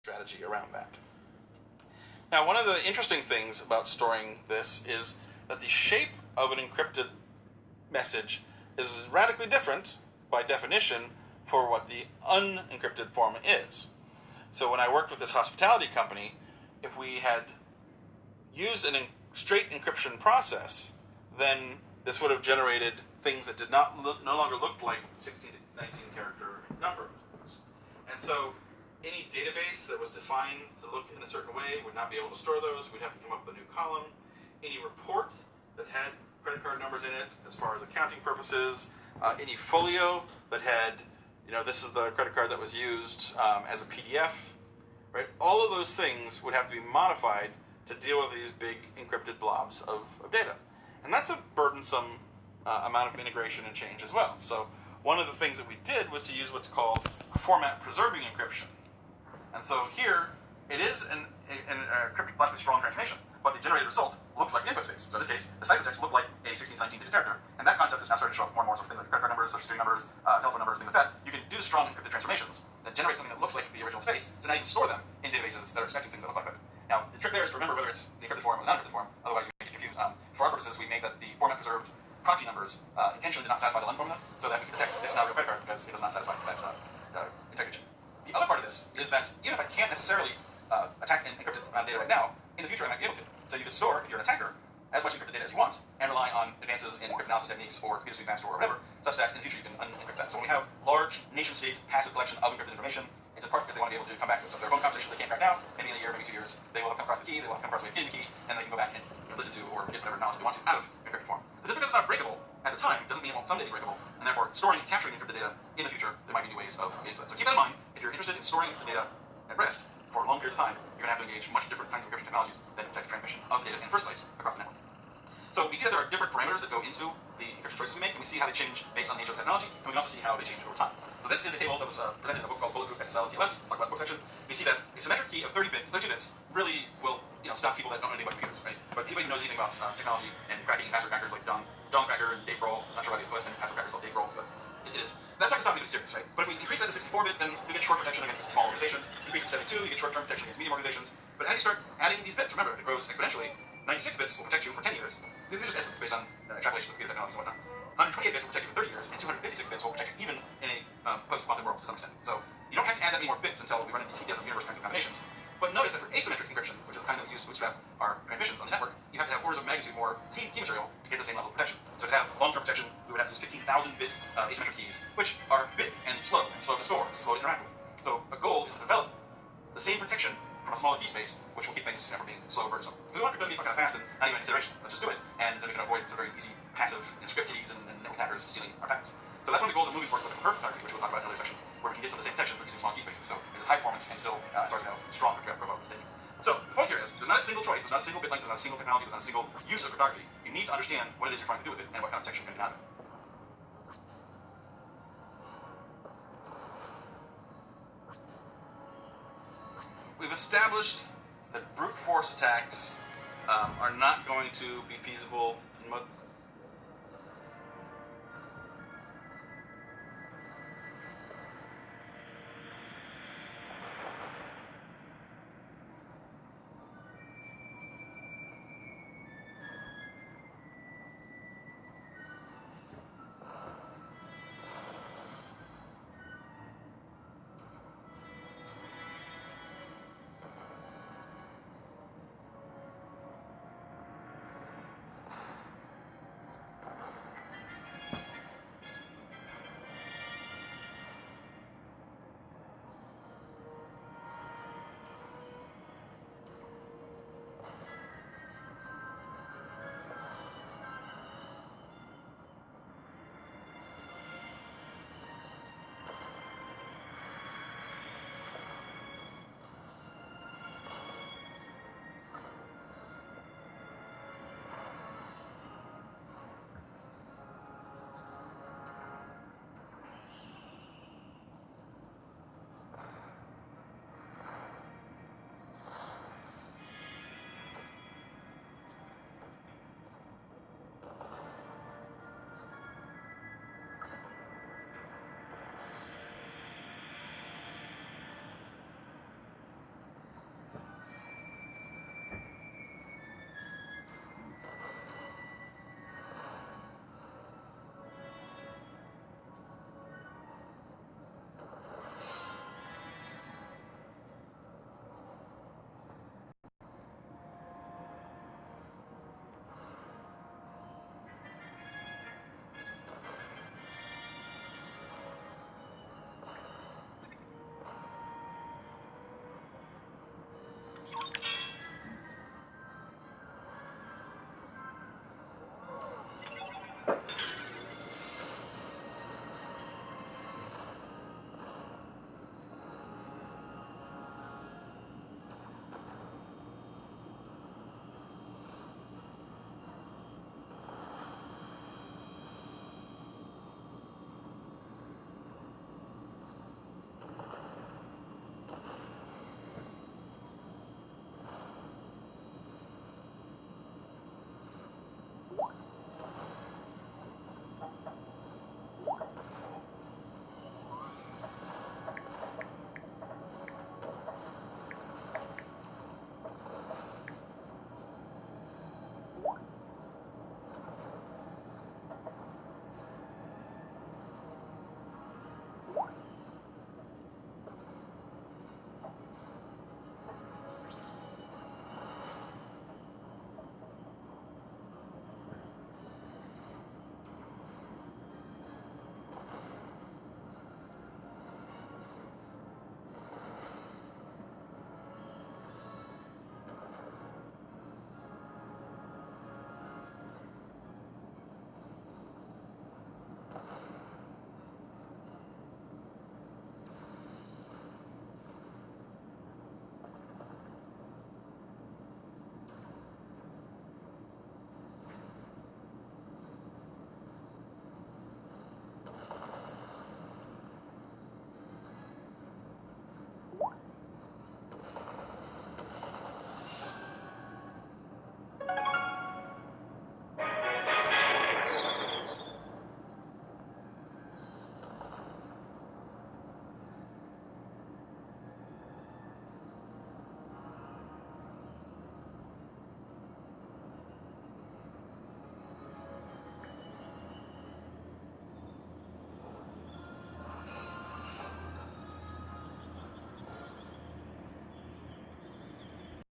strategy around that. Now, one of the interesting things about storing this is that the shape of an encrypted message is radically different, by definition, for what the unencrypted form is. So when I worked with this hospitality company, if we had used a straight encryption process, then this would have generated things that did not no longer look like 16 to 19 character numbers. And so any database that was defined to look in a certain way would not be able to store those. We'd have to come up with a new column. Any report that had credit card numbers in it, as far as accounting purposes, any folio that had, this is the credit card that was used as a PDF, right? All of those things would have to be modified to deal with these big encrypted blobs of data. And that's a burdensome amount of integration and change as well. So one of the things that we did was to use what's called format preserving encryption. And so here, it is an cryptologically strong transformation, but the generated result looks like the input space. So in this case, the ciphertext looked like a 16 to 19 digit character, and that concept is now starting to show up more and more. So for things like credit card numbers, social security numbers, telephone numbers, things like that, you can do strong encrypted transformations that generate something that looks like the original space, so now you can store them in databases that are expecting things that look like that. Now, the trick there is to remember whether it's the encrypted form or the non-encrypted form, otherwise you can get confused. For our purposes, we made that the format preserved proxy numbers intentionally did not satisfy the LEM formula, so that we can detect this is not a real credit card because it does not satisfy that integrity. The other part of this is that even if I can't necessarily attack an encrypted amount of data right now, in the future I might be able to. So you could store, if you're an attacker, as much encrypted data as you want, and rely on advances in encrypted analysis techniques or computer speed fast store or whatever, such that in the future you can unencrypt that. So when we have large nation-state passive collection of encrypted information, it's in part because they want to be able to come back to it. So if there are phone conversations they can't crack now, maybe in a year, maybe 2 years, they will have come across the key, they will have come across the way of getting the key, and they can go back and listen to or get whatever knowledge they want to out of encrypted form. So just because it's not breakable at the time doesn't mean it won't someday be breakable, and therefore storing and capturing encrypted data in the future, there might be new ways of getting to that. So keep that in mind. If you're interested in storing the data at rest for long periods of time, you're going to have to engage much different kinds of encryption technologies that protect transmission of data in the first place across the network. So we see that there are different parameters that go into the encryption choices we make, and we see how they change based on the nature of the technology, and we can also see how they change over time. So this is a table that was presented in a book called Bulletproof SSL and TLS. We'll talk about the book section. We see that a symmetric key of 32 bits really will stop people that don't know anything about computers, right? But anybody who knows anything about technology and cracking password crackers like John Cracker and Dave Grohl, not sure why the US password cracker is called Dave Grohl, but it is. That's not going to stop anybody serious, right? But if we increase that to 64-bit, then we get short protection against small organizations. Increase it to 72, you get short-term protection against medium organizations. But as you start adding these bits, remember, it grows exponentially. 96 bits will protect you for 10 years. These are just estimates based on extrapolations of computer technologies and whatnot. 128 bits will protect you for 30 years, and 256 bits will protect you even in a post-quantum world to some extent. So you don't have to add that many more bits until we run into these different universe kinds of combinations. But notice that for asymmetric encryption, which is the kind that we use to bootstrap our transmissions on the network, you have to have orders of magnitude more key material to get the same level of protection. So to have long-term protection, we would have to use 15,000-bit asymmetric keys, which are big and slow to store, and slow to interact with. So a goal is to develop the same protection from a smaller key space, which will keep things from being slow and burdensome. Because we want cryptography to be kind of fast and not even an consideration. Let's just do it, and then we can avoid the very easy passive script keys and network hackers stealing our packets. So that's one of the goals of moving towards perfect cryptography, which we'll talk about in another section, where we can get some of the same protection but using small key spaces. So it is high performance and still, as far as we know, strong cryptographic profile is taken. So the point here is, there's not a single choice, there's not a single bit length, there's not a single technology, there's not a single use of cryptography. You need to understand what it is you're trying to do with it and what kind of protection you're going to get out of it. We've established that brute force attacks are not going to be feasible in